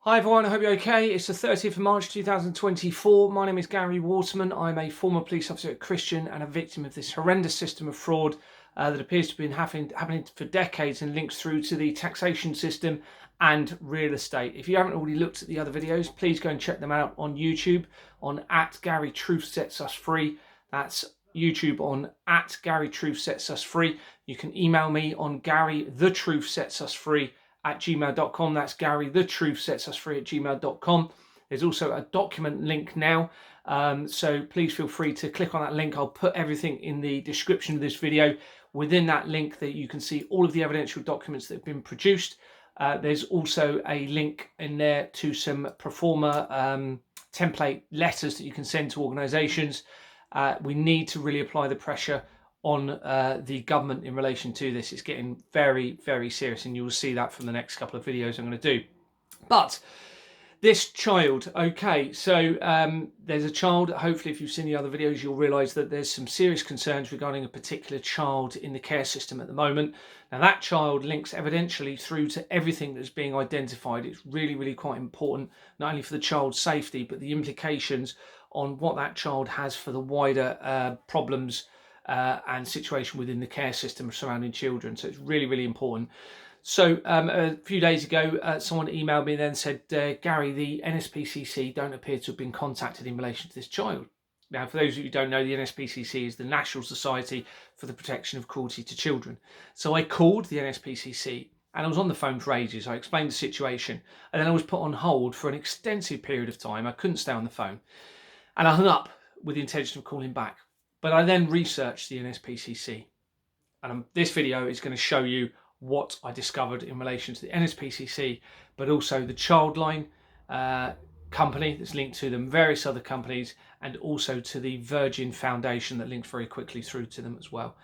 Hi everyone, I hope you're okay. It's the 30th of March 2024. My name is Gary Waterman. I'm a former police officer at Christian and a victim of this horrendous system of fraud that appears to have been happening for decades and links through to the taxation system and real estate. If you haven't already looked at the other videos, please go and check them out on YouTube on @GaryTruthSetsUsFree. That's YouTube on @GaryTruthSetsUsFree. You can email me on GaryTheTruthSetsUsFree @gmail.com. That's Gary the Truth Sets Us Free @gmail.com. There's also a document link now, so please feel free to click on that link. I'll put everything in the description of this video. Within that link, that you can see all of the evidential documents that have been produced. There's also a link in there to some pro forma template letters that you can send to organisations. We need to really apply the pressure on the government in relation to this. It's getting very, very serious, and you'll see that from the next couple of videos I'm going to do. But this child, okay, so there's a child. Hopefully, if you've seen the other videos, you'll realise that there's some serious concerns regarding a particular child in the care system at the moment. Now, that child links evidentially through to everything that's being identified. It's really, really quite important, not only for the child's safety, but the implications on what that child has for the wider problems and situation within the care system surrounding children. So it's really, really important. So a few days ago, someone emailed me and then said, Gary, the NSPCC don't appear to have been contacted in relation to this child. Now, for those of you who don't know, the NSPCC is the National Society for the Protection of Cruelty to Children. So I called the NSPCC and I was on the phone for ages. I explained the situation and then I was put on hold for an extensive period of time. I couldn't stay on the phone and I hung up with the intention of calling back. But I then researched the NSPCC, and this video is going to show you what I discovered in relation to the NSPCC, but also the Childline company that's linked to them, various other companies, and also to the Virgin Foundation that links very quickly through to them as well.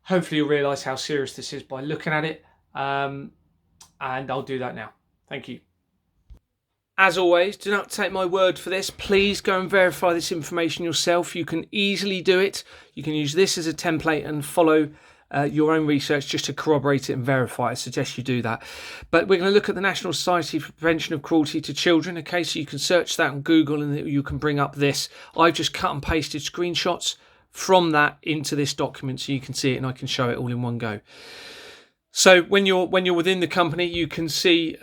Hopefully you'll realise how serious this is by looking at it, and I'll do that now. Thank you. As always, do not take my word for this. Please go and verify this information yourself. You can easily do it. You can use this as a template and follow your own research just to corroborate it and verify. I suggest you do that. But we're going to look at the National Society for Prevention of Cruelty to Children. Okay, so you can search that on Google and you can bring up this. I've just cut and pasted screenshots from that into this document so you can see it and I can show it all in one go. So when you're within the company, you can see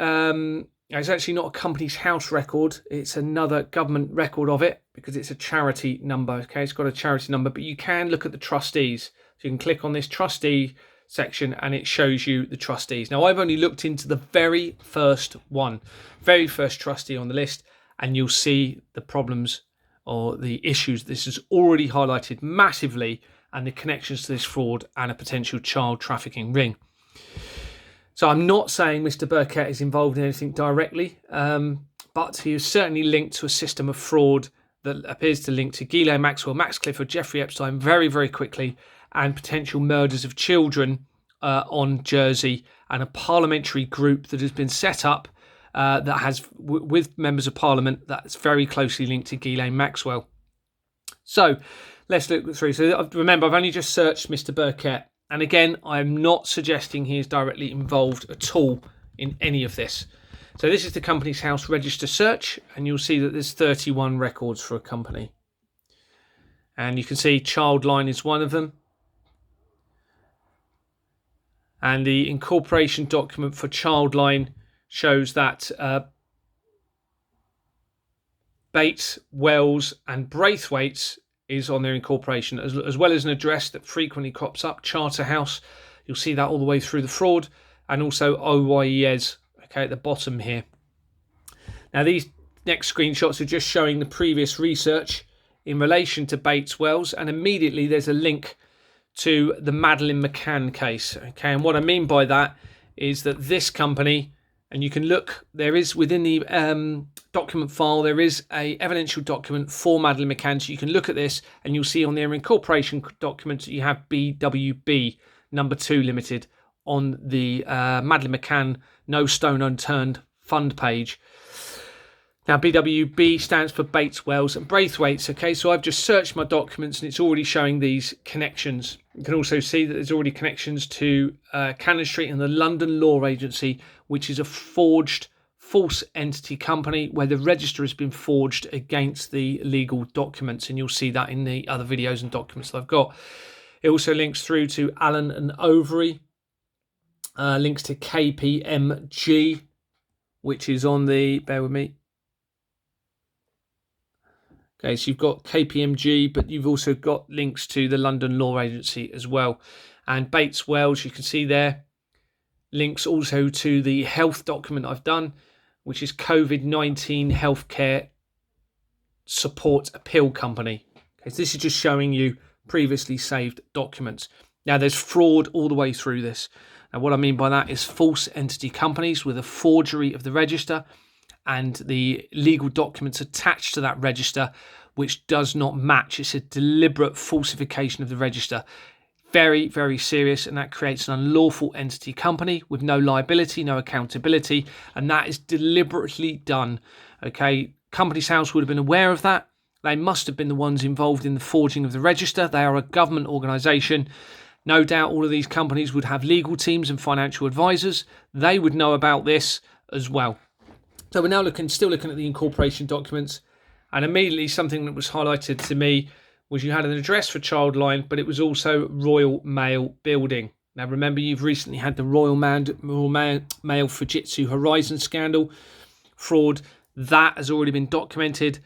it's actually not a company's house record. It's another government record of it because it's a charity number. Okay, it's got a charity number, but you can look at the trustees. So you can click on this trustee section and it shows you the trustees. Now, I've only looked into the very first trustee on the list, and you'll see the problems or the issues. This is already highlighted massively and the connections to this fraud and a potential child trafficking ring. So I'm not saying Mr. Burkett is involved in anything directly, but he is certainly linked to a system of fraud that appears to link to Ghislaine Maxwell, Max Clifford, Jeffrey Epstein very, very quickly, and potential murders of children on Jersey, and a parliamentary group that has been set up that has, with members of parliament, that's very closely linked to Ghislaine Maxwell. So let's look through. So remember, I've only just searched Mr. Burkett. And again, I'm not suggesting he is directly involved at all in any of this. So this is the Company's House register search, and you'll see that there's 31 records for a company. And you can see Childline is one of them. And the incorporation document for Childline shows that Bates, Wells and Braithwaite's is on their incorporation, as well as an address that frequently crops up, Charterhouse. You'll see that all the way through the fraud, and also OYES, okay, at the bottom here. Now, these next screenshots are just showing the previous research in relation to Bates Wells, and immediately there's a link to the Madeleine McCann case, okay? And what I mean by that is that this company, and you can look, there is within the document file, there is a evidential document for Madeleine McCann. So you can look at this and you'll see on their incorporation document, you have BWB number 2 limited on the Madeleine McCann No Stone Unturned fund page. Now, BWB stands for Bates, Wells and Braithwaite's. Okay, so I've just searched my documents and it's already showing these connections. You can also see that there's already connections to Cannon Street and the London Law Agency, which is a forged false entity company where the register has been forged against the legal documents, and you'll see that in the other videos and documents that I've got. It also links through to Allen and Overy, links to KPMG, which is on the, bear with me. Okay, so you've got KPMG, but you've also got links to the London Law Agency as well. And Bates Wells, you can see there, links also to the health document I've done, which is COVID-19 Healthcare Support Appeal Company. Okay, so this is just showing you previously saved documents. Now, there's fraud all the way through this. Now, what I mean by that is false entity companies with a forgery of the register and the legal documents attached to that register, which does not match. It's a deliberate falsification of the register. Very, very serious, and that creates an unlawful entity company with no liability, no accountability, and that is deliberately done. Okay, Companies House would have been aware of that. They must have been the ones involved in the forging of the register. They are a government organisation. No doubt all of these companies would have legal teams and financial advisors. They would know about this as well. So we're now still looking at the incorporation documents, and immediately something that was highlighted to me was you had an address for Childline, but it was also Royal Mail Building. Now remember, you've recently had the Royal Mail Fujitsu Horizon scandal fraud. That has already been documented.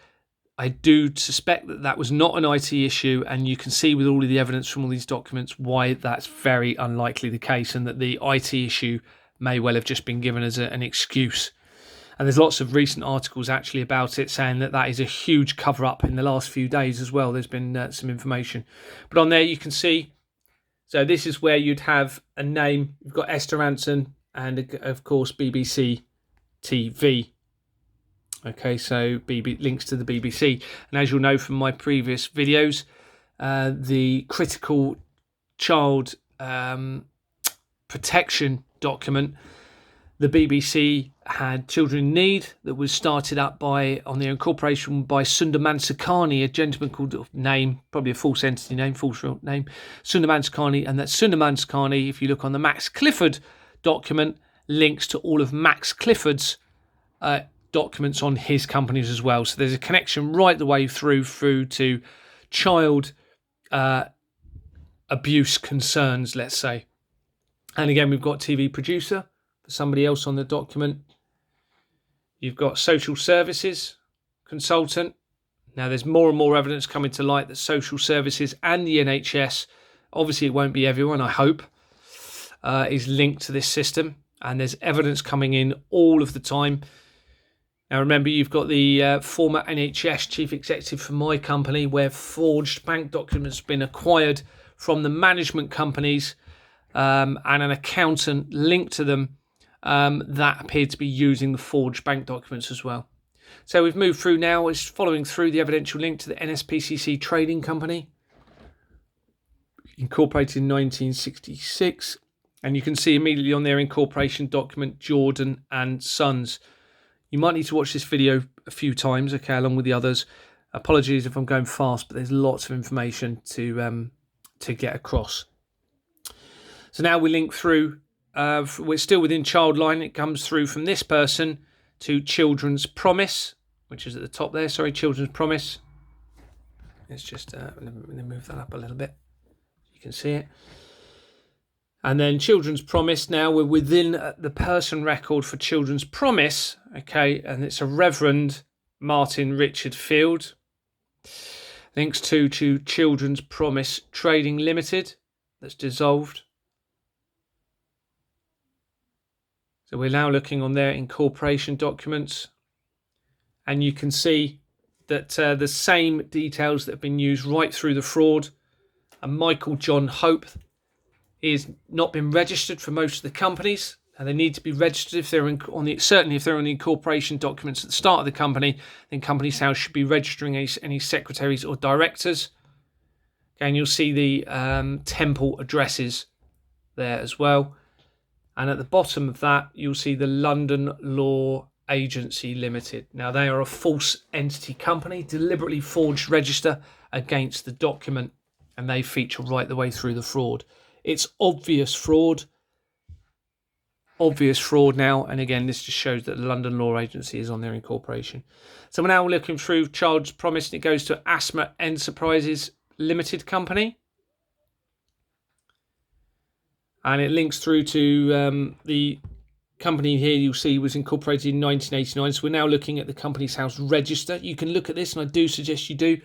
I do suspect that that was not an IT issue, and you can see with all of the evidence from all these documents why that's very unlikely the case, and that the IT issue may well have just been given as an excuse. And there's lots of recent articles actually about it saying that that is a huge cover-up in the last few days as well. There's been some information. But on there you can see, so this is where you'd have a name. You've got Esther Ranson and, of course, BBC TV. Okay, so links to the BBC. And as you'll know from my previous videos, the critical child protection document, the BBC had Children in Need that was started up on their incorporation by Sundar Mansakhani, a gentleman called, probably a false entity name, false real name, Sundar Mansakhani. And that Sundar Mansakhani, if you look on the Max Clifford document, links to all of Max Clifford's documents on his companies as well. So there's a connection right the way through to child abuse concerns, let's say. And again, we've got TV producer for somebody else on the document. You've got social services consultant. Now there's more and more evidence coming to light that social services and the NHS, obviously it won't be everyone, I hope, is linked to this system. And there's evidence coming in all of the time. Now remember, you've got the former NHS chief executive for my company, where forged bank documents have been acquired from the management companies, and an accountant linked to them that appeared to be using the forged bank documents as well. So we've moved through now. It's following through the evidential link to the NSPCC trading company, incorporated in 1966. And you can see immediately on their incorporation document, Jordan and Sons. You might need to watch this video a few times, okay, along with the others. Apologies if I'm going fast, but there's lots of information to get across. So now we link through. We're still within Childline. It comes through from this person to Children's Promise, which is at the top there. Sorry, Children's Promise. Let's just let me move that up a little bit. You can see it. And then Children's Promise. Now we're within the person record for Children's Promise. Okay, and it's a Reverend Martin Richard Field. Links to Children's Promise Trading Limited. That's dissolved. So we're now looking on their incorporation documents, and you can see that the same details that have been used right through the fraud. And Michael John Hope is not been registered for most of the companies, and they need to be registered if they're certainly if they're on the incorporation documents at the start of the company. Then Companies House should be registering any secretaries or directors. Okay, and you'll see the temple addresses there as well. And at the bottom of that, you'll see the London Law Agency Limited. Now, they are a false entity company, deliberately forged register against the document, and they feature right the way through the fraud. It's obvious fraud. obvious fraud now. And again, this just shows that the London Law Agency is on their incorporation. So we're now looking through Child's Promise, and it goes to Asthma Enterprises Limited Company. And it links through to the company here you'll see was incorporated in 1989. So we're now looking at the Companies House register. You can look at this, and I do suggest you do.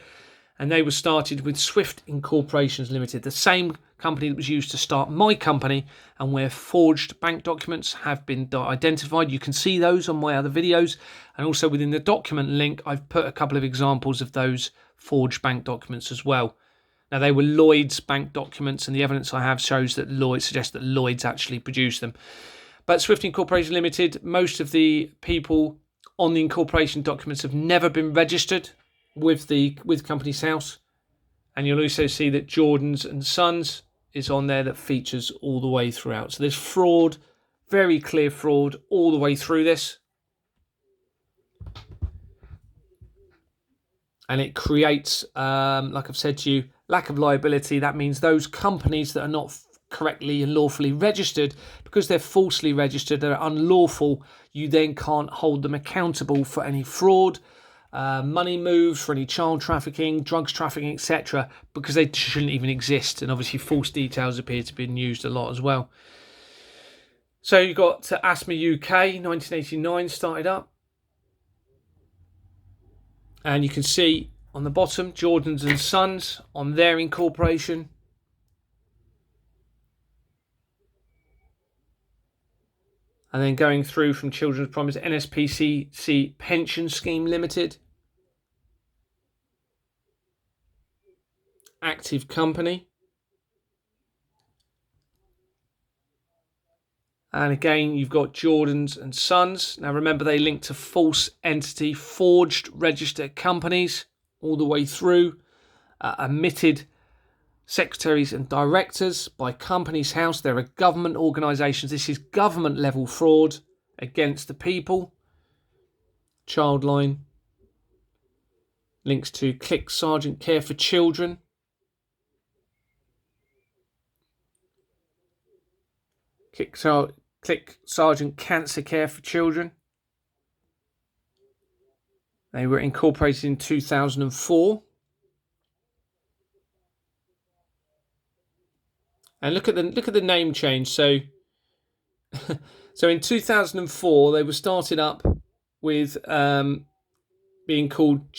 And they were started with Swift Incorporations Limited, the same company that was used to start my company, and where forged bank documents have been identified. You can see those on my other videos, and also within the document link I've put a couple of examples of those forged bank documents as well. Now, they were Lloyd's bank documents, and the evidence I have shows that Lloyd suggests that Lloyd's actually produced them. But Swift Incorporation Limited, most of the people on the incorporation documents have never been registered with Companies House. And you'll also see that Jordan's and Sons is on there that features all the way throughout. So there's fraud, very clear fraud all the way through this. And it creates, like I've said to you, lack of liability. That means those companies that are not correctly and lawfully registered, because they're falsely registered, they're unlawful, you then can't hold them accountable for any fraud, money moves, for any child trafficking, drugs trafficking, etc., because they shouldn't even exist. And obviously false details appear to be used a lot as well. So you've got Asthma UK, 1989 started up. And you can see on the bottom, Jordan's and Sons on their incorporation. And then going through from Children's Promise, NSPCC Pension Scheme Limited. Active Company. And again, you've got Jordan's and Sons. Now remember, they link to false entity, forged registered companies all the way through. Omitted secretaries and directors by Companies House. There are government organisations. This is government level fraud against the people. Childline links to Click Sergeant Care for Children. Click Sergeant Cancer Care for Children. They were incorporated in 2004. And look at the name change. So in 2004 they were started up with being called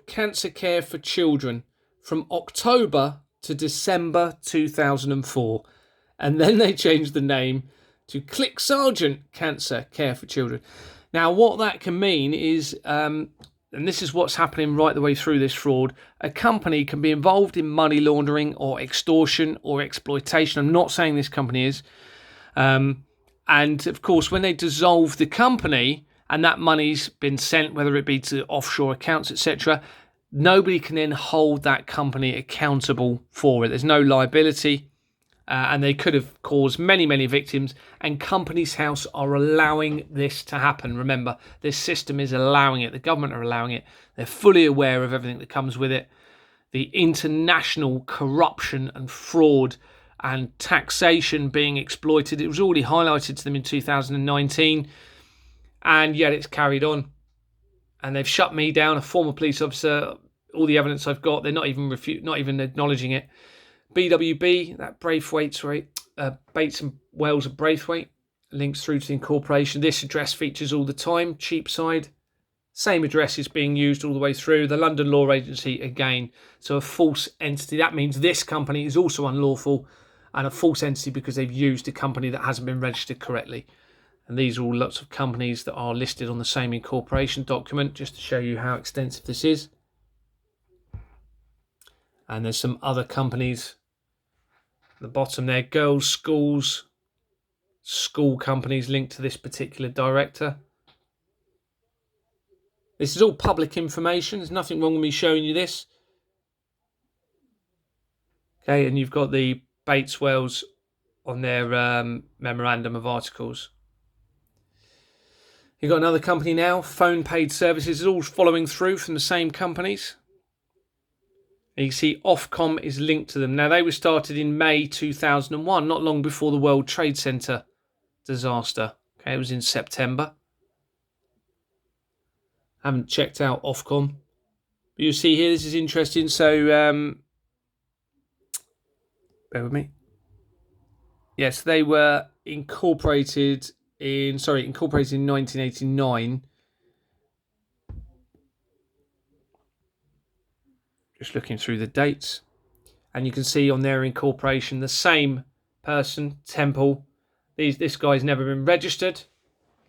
Cancer Care for Children from October to December 2004, and then they changed the name to Click Sergeant Cancer Care for Children. Now what that can mean is, and this is what's happening right the way through this fraud, a company can be involved in money laundering or extortion or exploitation. I'm not saying this company is. And of course, when they dissolve the company and that money's been sent, whether it be to offshore accounts, etc., nobody can then hold that company accountable for it. There's no liability. And they could have caused many, many victims, and Companies House are allowing this to happen. Remember, this system is allowing it. The government are allowing it. They're fully aware of everything that comes with it. The international corruption and fraud and taxation being exploited. It was already highlighted to them in 2019, and yet it's carried on. And they've shut me down, a former police officer. All the evidence I've got, they're not even acknowledging it. BWB, that Braithwaite's rate, Bates and Wells of Braithwaite, links through to the incorporation. This address features all the time. Cheapside, same address is being used all the way through. The London Law Agency again, so a false entity. That means this company is also unlawful and a false entity because they've used a company that hasn't been registered correctly. And these are all lots of companies that are listed on the same incorporation document, just to show you how extensive this is. And there's some other companies at the bottom there, girls' schools, school companies linked to this particular director. This is all public information. There's nothing wrong with me showing you this. Okay, and you've got the Bates Wells on their memorandum of articles. You've got another company now, Phone Paid Services, is all following through from the same companies. And you see Ofcom is linked to them. Now, they were started in May 2001, not long before the World Trade Center disaster. Okay, it was in September. I haven't checked out Ofcom. But you'll see here, this is interesting. So, bear with me. Yes, they were incorporated in 1989. Just looking through the dates. And you can see on their incorporation, the same person, Temple. This guy's never been registered.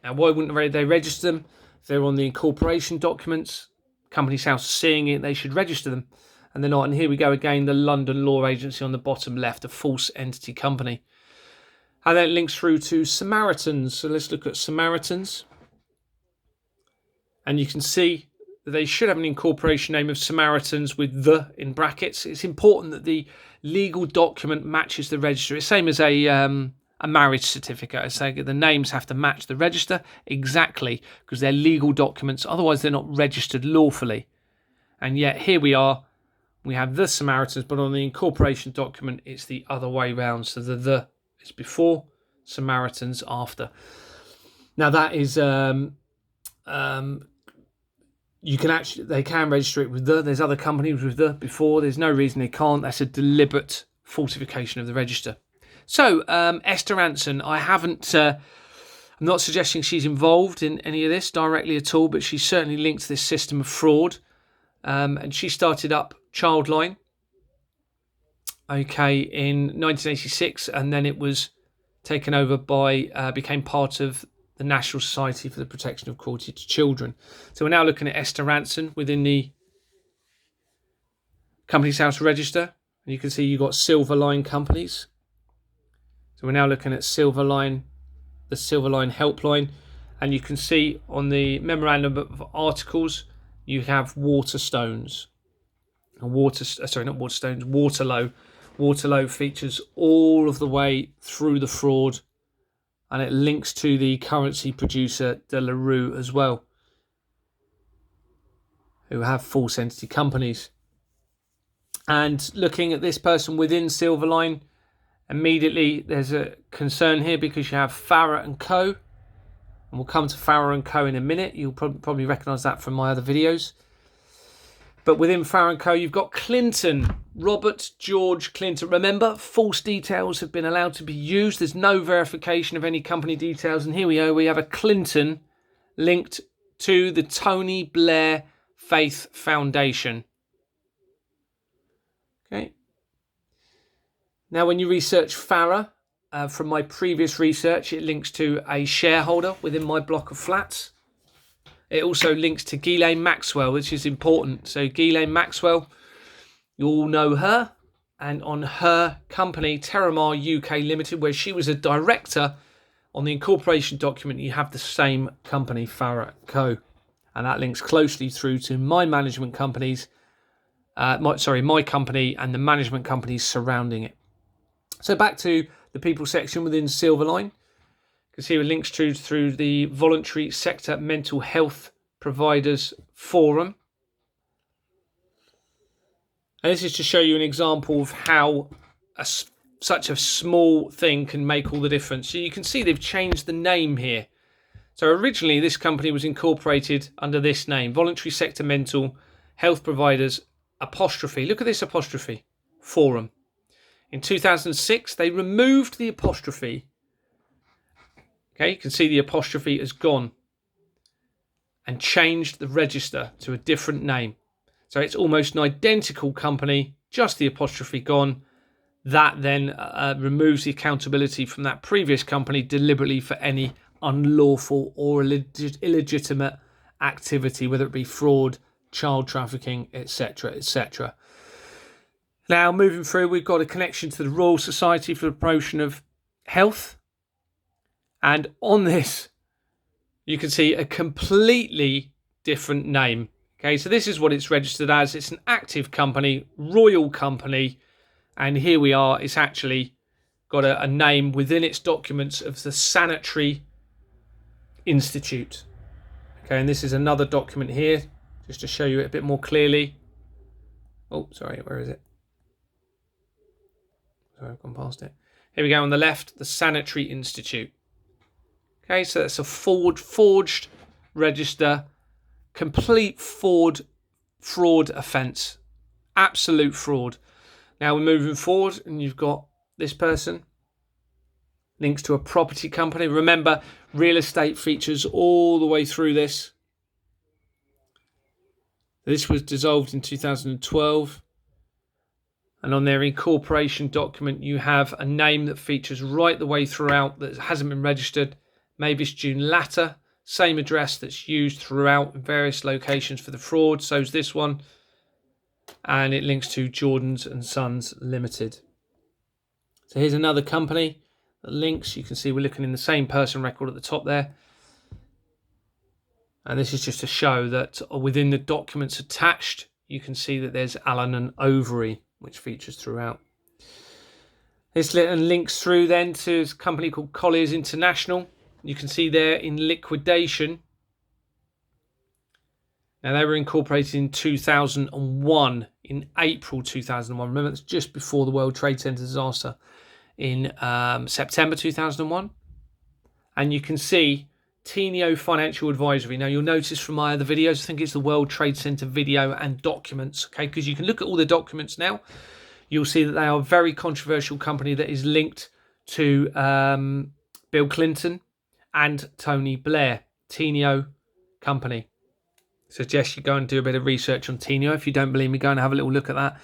Now, why wouldn't they register them? If they're on the incorporation documents, Companies House seeing it, they should register them. And they're not. And here we go again, the London Law Agency on the bottom left, a false entity company. And then it links through to Samaritans. So let's look at Samaritans. And you can see that they should have an incorporation name of Samaritans with the in brackets. It's important that the legal document matches the register. It's same as a marriage certificate. I say the names have to match the register exactly because they're legal documents. Otherwise, they're not registered lawfully. And yet here we are. We have the Samaritans, but on the incorporation document, it's the other way round. So the is before, Samaritans after. Now that is they can register it with the. There's other companies with the before. There's no reason they can't. That's a deliberate falsification of the register. So Esther Anson, I'm not suggesting she's involved in any of this directly at all, but she's certainly linked to this system of fraud. And she started up Childline, in 1986, and then it was taken over by, became part of the National Society for the Protection of Cruelty to Children. So we're now looking at Esther Anson within the Companies House register. And you can see you've got Silverline companies. So we're now looking at Silverline, the Silverline helpline. And you can see on the memorandum of articles, you have Waterstones. Waterloo. Waterloo features all of the way through the fraud, and it links to the currency producer De La Rue as well, who have false entity companies. And looking at this person within Silverline, immediately there's a concern here because you have Farrer and Co. And we'll come to Farrer and Co in a minute. You'll probably recognise that from my other videos. But within Farrer & Co, you've got Clinton, Robert George Clinton. Remember, false details have been allowed to be used. There's no verification of any company details. And here we are. We have a Clinton linked to the Tony Blair Faith Foundation. Okay. Now, when you research Farrer, from my previous research, it links to a shareholder within my block of flats. It also links to Ghislaine Maxwell, which is important. So Ghislaine Maxwell, you all know her. And on her company, Terramar UK Limited, where she was a director, on the incorporation document, you have the same company, Farrer Co. And that links closely through to my management companies, my company and the management companies surrounding it. So back to the people section within Silverline. You can see it links through the Voluntary Sector Mental Health Providers Forum. And this is to show you an example of how such a small thing can make all the difference. So you can see they've changed the name here. So originally this company was incorporated under this name, Voluntary Sector Mental Health Providers apostrophe. Look at this apostrophe, Forum. In 2006, they removed the apostrophe. Okay, you can see the apostrophe has gone and changed the register to a different name. So it's almost an identical company, just the apostrophe gone. That then removes the accountability from that previous company deliberately for any unlawful or illegitimate activity, whether it be fraud, child trafficking, etc., etc. Now, moving through, we've got a connection to the Royal Society for the Promotion of Health. And on this, you can see a completely different name. Okay, so this is what it's registered as. It's an active company, royal company. And here we are. It's actually got a name within its documents of the Sanitary Institute. Okay, and this is another document here, just to show you it a bit more clearly. Oh, sorry, where is it? Sorry, I've gone past it. Here we go on the left, the Sanitary Institute. Okay, so that's a forged register, complete fraud offence, absolute fraud. Now we're moving forward, and you've got this person, links to a property company. Remember, real estate features all the way through this. This was dissolved in 2012. And on their incorporation document, you have a name that features right the way throughout that hasn't been registered. Mavis June Latter, same address that's used throughout in various locations for the fraud. So is this one. And it links to Jordans and Sons Limited. So here's another company that links. You can see we're looking in the same person record at the top there. And this is just to show that within the documents attached, you can see that there's Allen and Overy, which features throughout. This links through then to a company called Colliers International. You can see there in liquidation. Now, they were incorporated in 2001, in April 2001. Remember, that's just before the World Trade Center disaster in September 2001. And you can see Tino Financial Advisory. Now, you'll notice from my other videos, I think it's the World Trade Center video and documents, okay? Because you can look at all the documents now. You'll see that they are a very controversial company that is linked to Bill Clinton and Tony Blair. Tino company. Suggest you go and do a bit of research on Tino. If you don't believe me, go and have a little look at that.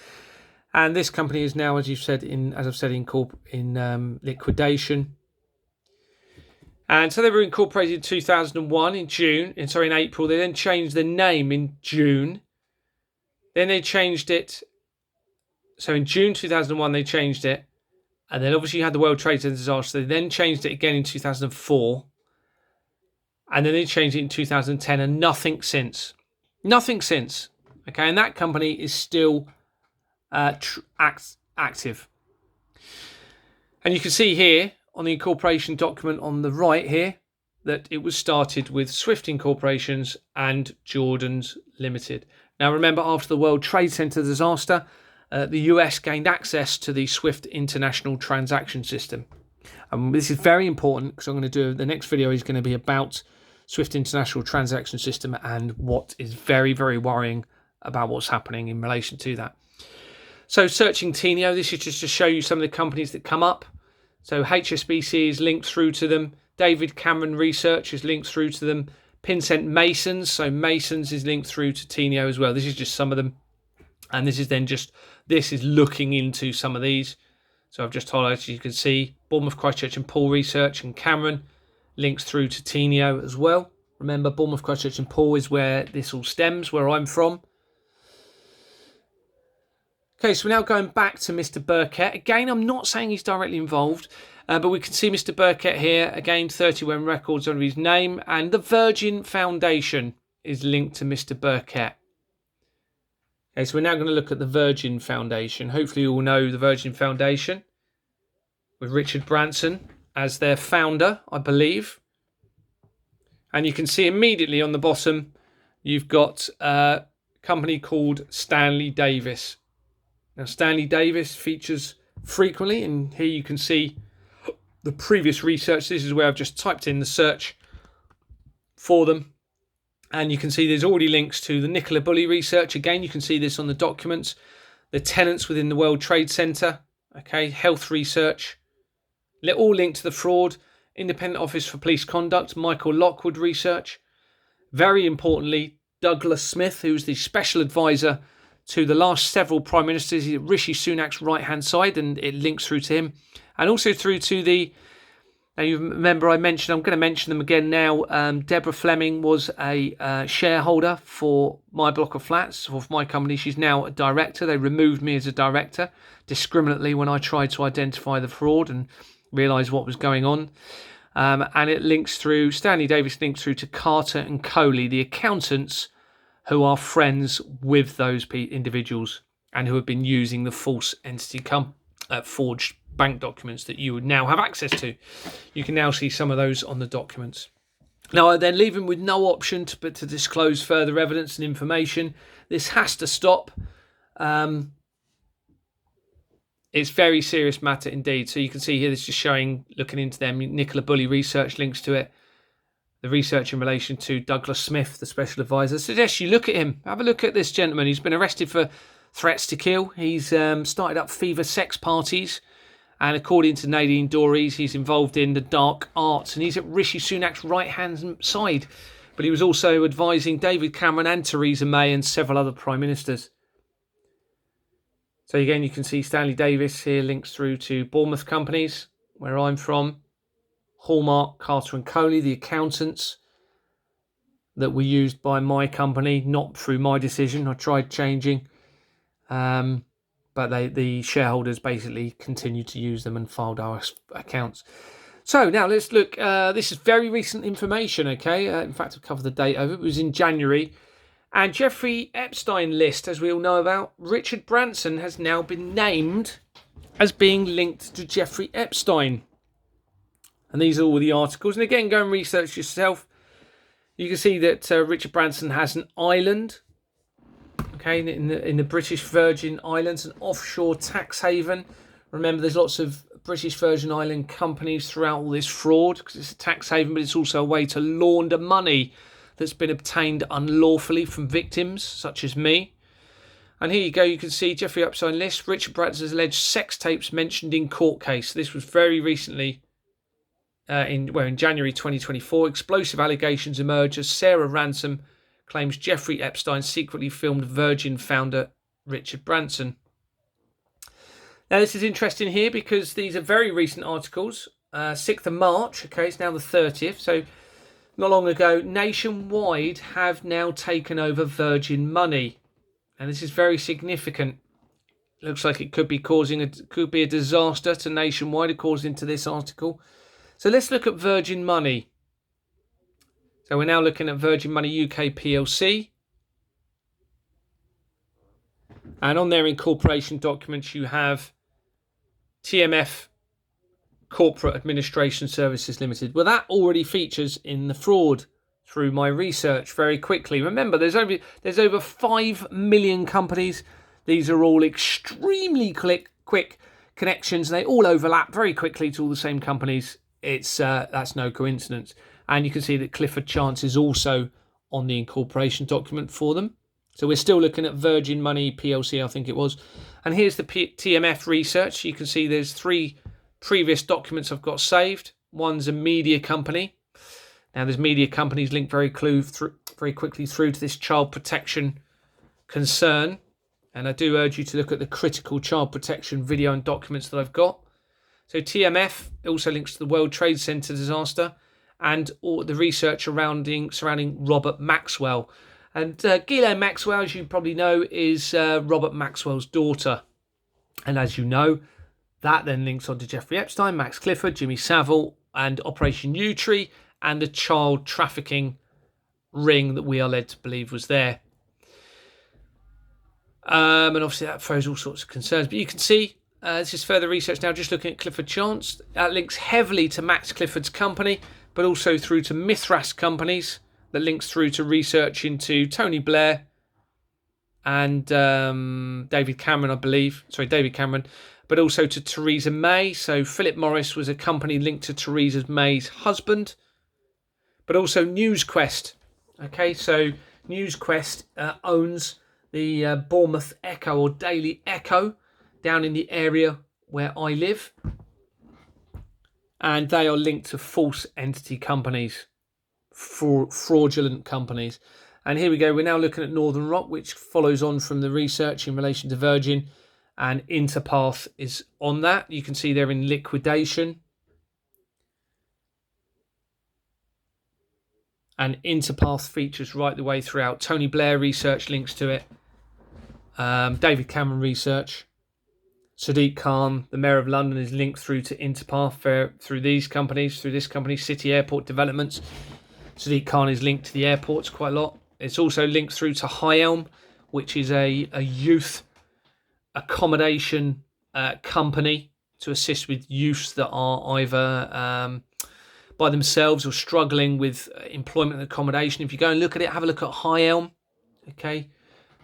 And this company is now, as I've said, in liquidation. And so they were incorporated in 2001 in April. They then changed the name in June. Then they changed it. So in June 2001, they changed it. And then obviously you had the World Trade Center disaster. They then changed it again in 2004. And then they changed it in 2010 and nothing since. Nothing since. Okay, and that company is still active. And you can see here on the incorporation document on the right here that it was started with Swift Incorporations and Jordans Limited. Now remember, after the World Trade Center disaster, the US gained access to the Swift International Transaction System. This is very important because I'm going to do, the next video is going to be about Swift International Transaction System and what is very, very worrying about what's happening in relation to that. So searching Tino, this is just to show you some of the companies that come up. So HSBC is linked through to them. David Cameron Research is linked through to them. Pinsent Masons, so Masons is linked through to Tino as well. This is just some of them. And this is then just, this is looking into some of these. So I've just highlighted, you can see Bournemouth, Christchurch and Paul Research and Cameron links through to Tino as well. Remember, Bournemouth, Christchurch and Paul is where this all stems, where I'm from. Okay, so we're now going back to Mr. Burkett. Again, I'm not saying he's directly involved, but we can see Mr. Burkett here. Again, 31 records under his name. And the Virgin Foundation is linked to Mr. Burkett. Okay, so we're now going to look at the Virgin Foundation. Hopefully you all know the Virgin Foundation with Richard Branson as their founder, I believe. And you can see immediately on the bottom, you've got a company called Stanley Davis. Now, Stanley Davis features frequently, and here you can see the previous research. This is where I've just typed in the search for them. And you can see there's already links to the Nicola Bulley research. Again, you can see this on the documents. The tenants within the World Trade Center. Okay, health research. All linked to the fraud. Independent Office for Police Conduct. Michael Lockwood research. Very importantly, Douglas Smith, who's the special advisor to the last several prime ministers. He's Rishi Sunak's right-hand side, and it links through to him. And also through to the, now you remember I'm going to mention them again now. Deborah Fleming was a shareholder for my block of flats, or for my company. She's now a director. They removed me as a director discriminately when I tried to identify the fraud and realise what was going on. And it links through, Stanley Davis links through to Carter and Coley, the accountants who are friends with those individuals and who have been using the false entity forged bank documents that you would now have access to. You can now see some of those on the documents. Now, I then leave him with no option but to disclose further evidence and information. This has to stop. It's very serious matter indeed. So you can see here, this is showing, looking into them. Nicola Bulley research links to it. the research in relation to Douglas Smith, the special advisor. I suggest you look at him. Have a look at this gentleman. He's been arrested for threats to kill. He's started up fever sex parties. And according to Nadine Dorries, he's involved in the dark arts. And he's at Rishi Sunak's right-hand side. But he was also advising David Cameron and Theresa May and several other prime ministers. So again, you can see Stanley Davis here links through to Bournemouth companies, where I'm from. Hallmark, Carter and Coley, the accountants that were used by my company, not through my decision. I tried changing, but the shareholders basically continued to use them and filed our accounts. So now let's look. This is very recent information, okay? In fact, I'll cover the date of it. It was in January. And Jeffrey Epstein list, as we all know about, Richard Branson has now been named as being linked to Jeffrey Epstein. And these are all the articles. And again, go and research yourself. You can see that Richard Branson has an island, okay, in the British Virgin Islands, an offshore tax haven. Remember, there's lots of British Virgin Island companies throughout all this fraud, because it's a tax haven, but it's also a way to launder money that's been obtained unlawfully from victims, such as me. And here you go, you can see Jeffrey Epstein list. Richard Branson's alleged sex tapes mentioned in court case. This was very recently, in January 2024. Explosive allegations emerge as Sarah Ransom claims Jeffrey Epstein secretly filmed Virgin founder Richard Branson. Now, this is interesting here because these are very recent articles. 6th of March, okay, it's now the 30th, so not long ago. Nationwide have now taken over Virgin Money, and this is very significant. Looks like it could be a disaster to Nationwide, according to this article. So let's look at Virgin Money. So we're now looking at Virgin Money UK PLC. And on their incorporation documents, you have TMF Corporate Administration Services Limited. Well, that already features in the fraud through my research very quickly. Remember, there's over 5 million companies. These are all extremely quick connections. They all overlap very quickly to all the same companies. That's no coincidence. And you can see that Clifford Chance is also on the incorporation document for them. So we're still looking at Virgin Money PLC, I think it was. And here's the TMF research. You can see there's 3 previous documents I've got saved. One's a media company. Now there's media companies linked very quickly through to this child protection concern. And I do urge you to look at the critical child protection video and documents that I've got. So TMF also links to the World Trade Center disaster and all the research surrounding Robert Maxwell. And Ghislaine Maxwell, as you probably know, is Robert Maxwell's daughter. And as you know, that then links on to Jeffrey Epstein, Max Clifford, Jimmy Savile, and Operation U-Tree, and the child trafficking ring that we are led to believe was there. And obviously that throws all sorts of concerns. But you can see, this is further research now, just looking at Clifford Chance. That links heavily to Max Clifford's company, but also through to Mithras companies. That links through to research into Tony Blair and David Cameron, I believe. Sorry, David Cameron. But also to Theresa May. So Philip Morris was a company linked to Theresa May's husband. But also NewsQuest. Okay, so NewsQuest owns the Bournemouth Echo or Daily Echo down in the area where I live. And they are linked to false entity companies, fraudulent companies. And here we go. We're now looking at Northern Rock, which follows on from the research in relation to Virgin. And Interpath is on that. You can see they're in liquidation. And Interpath features right the way throughout. Tony Blair research links to it. David Cameron research. Sadiq Khan, the Mayor of London, is linked through to Interpath through this company, City Airport Developments. Sadiq Khan is linked to the airports quite a lot. It's also linked through to High Elm, which is a youth accommodation company to assist with youths that are either by themselves or struggling with employment and accommodation. If you go and look at it, have a look at High Elm. Okay,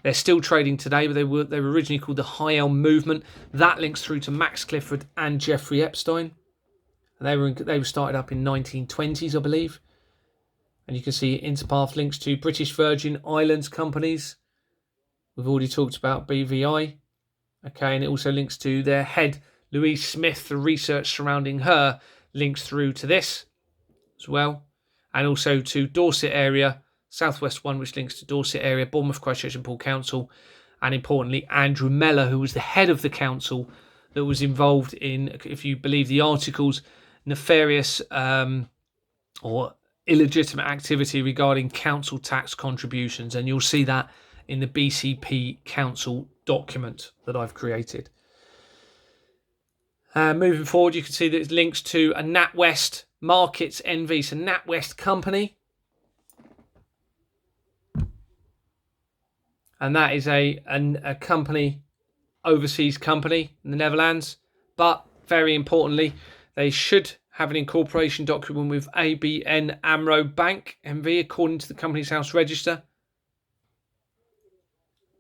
they're still trading today, but they were originally called the High Elm Movement. That links through to Max Clifford and Jeffrey Epstein. They were started up in 1920s, I believe. And you can see Interpath links to British Virgin Islands companies. We've already talked about BVI. Okay, and it also links to their head, Louise Smith. The research surrounding her links through to this as well. And also to Dorset area, Southwest One, which links to Dorset area, Bournemouth, Christchurch and Poole Council. And importantly, Andrew Mellor, who was the head of the council that was involved in, if you believe the articles, nefarious or illegitimate activity regarding council tax contributions. And you'll see that in the BCP council document that I've created. Moving forward, you can see that it links to a NatWest Markets NV, so NatWest company. And that is a company, overseas company in the Netherlands. But very importantly, they should have an incorporation document with ABN AMRO Bank NV according to the Companies House Register.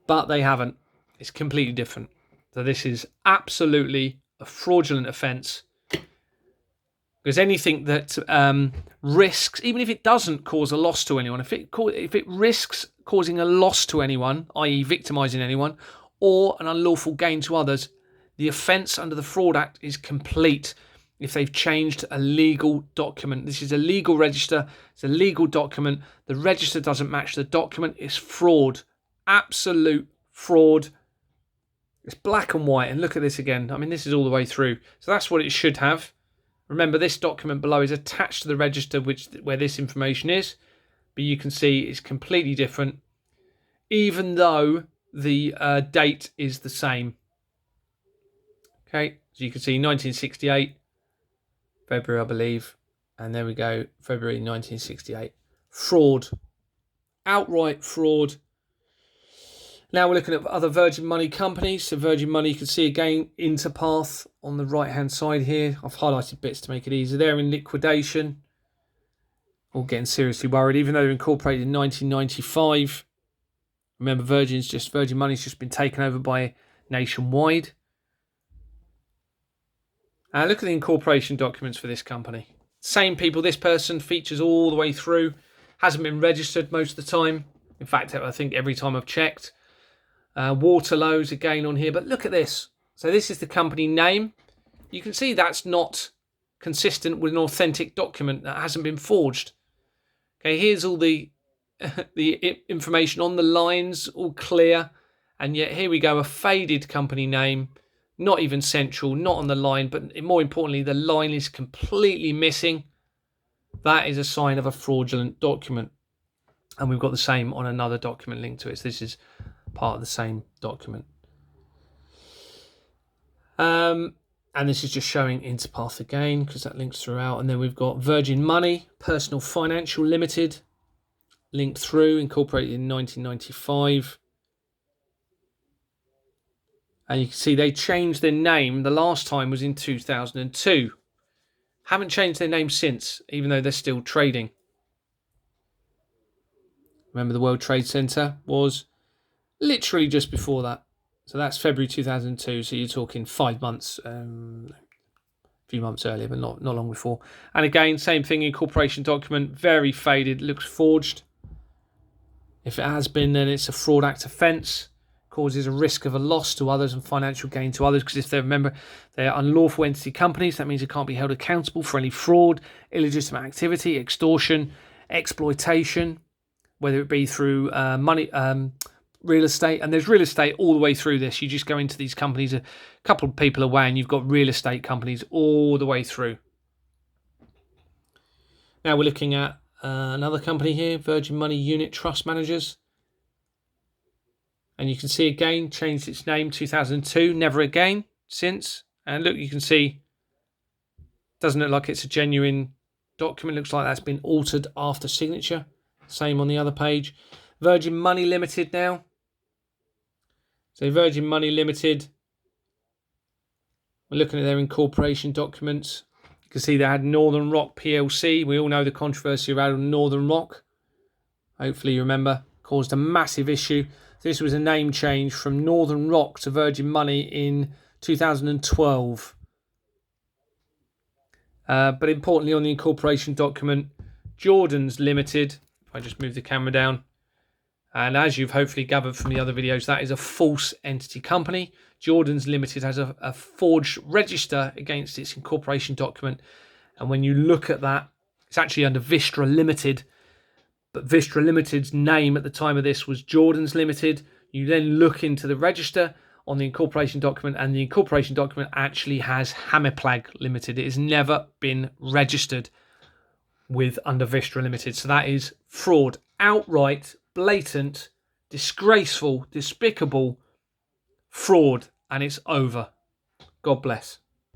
But they haven't. It's completely different. So this is absolutely a fraudulent offence. Because anything that risks, even if it doesn't cause a loss to anyone, if it risks causing a loss to anyone, i.e. victimising anyone, or an unlawful gain to others, the offence under the Fraud Act is complete if they've changed a legal document. This is a legal register. It's a legal document. The register doesn't match the document. It's fraud. Absolute fraud. It's black and white. And look at this again. I mean, this is all the way through. So that's what it should have. Remember, this document below is attached to the register where this information is. But you can see it's completely different, even though the date is the same. Okay, so you can see 1968, February, I believe. And there we go, February 1968. Fraud. Outright fraud. Now we're looking at other Virgin Money companies. So Virgin Money, you can see again Interpath on the right-hand side here. I've highlighted bits to make it easier. They're in liquidation. All getting seriously worried, even though they're incorporated in 1995. Remember, Virgin Money's just been taken over by Nationwide. Look at the incorporation documents for this company. Same people. This person features all the way through. Hasn't been registered most of the time. In fact, I think every time I've checked. Waterloo's again on here. But look at this. So this is the company name. You can see that's not consistent with an authentic document that hasn't been forged. Okay, here's all the information on the lines, all clear. And yet here we go, a faded company name. Not even central, not on the line. But more importantly, the line is completely missing. That is a sign of a fraudulent document. And we've got the same on another document linked to it. So this is part of the same document. And this is just showing Interpath again because that links throughout. And then we've got Virgin Money, Personal Financial Limited, linked through, incorporated in 1995. And you can see they changed their name. The last time was in 2002. Haven't changed their name since, even though they're still trading. Remember, the World Trade Center was literally just before that. So that's February 2002. So you're talking 5 months, a few months earlier, but not long before. And again, same thing, incorporation document, very faded, looks forged. If it has been, then it's a Fraud Act offence. Causes a risk of a loss to others and financial gain to others, because if they remember, they are unlawful entity companies. That means they can't be held accountable for any fraud, illegitimate activity, extortion, exploitation, whether it be through money, real estate. And there's real estate all the way through this. You just go into these companies a couple of people away and you've got real estate companies all the way through. Now we're looking at another company here, Virgin Money Unit Trust Managers. And you can see again, changed its name 2002, never again since. And look, you can see, doesn't look like it's a genuine document. Looks like that's been altered after signature. Same on the other page. Virgin Money Limited now. So Virgin Money Limited, we're looking at their incorporation documents. You can see they had Northern Rock PLC. We all know the controversy around Northern Rock. Hopefully you remember, caused a massive issue. This was a name change from Northern Rock to Virgin Money in 2012. But importantly, on the incorporation document, Jordan's Limited. If I just move the camera down. And as you've hopefully gathered from the other videos, that is a false entity company. Jordan's Limited has a forged register against its incorporation document. And when you look at that, it's actually under Vistra Limited. But Vistra Limited's name at the time of this was Jordan's Limited. You then look into the register on the incorporation document, and the incorporation document actually has Hammerplag Limited. It has never been registered with under Vistra Limited. So that is fraud. Outright, blatant, disgraceful, despicable fraud, and it's over. God bless.